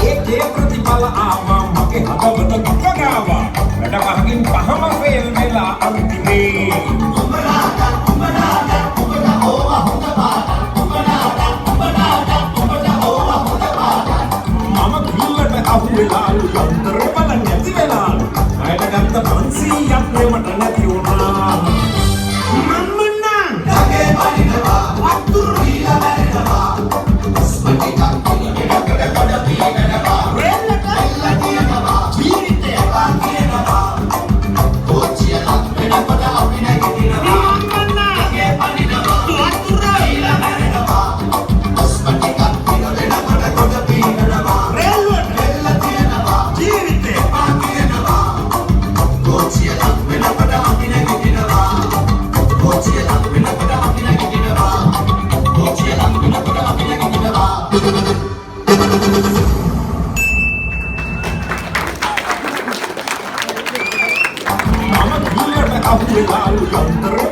ඒකේ ප්‍රතිඵල ආවා මගේ හදවත ගගාවා වැඩ පහකින් පහම ෆේල් වෙලා අන්තිමේ මම කිල්ලට අහුවෙලා යන්ත්‍ර බල නැති වෙලා අයට ගත්ත 500ක් නෙමට නැති වුණා Mama, you never have to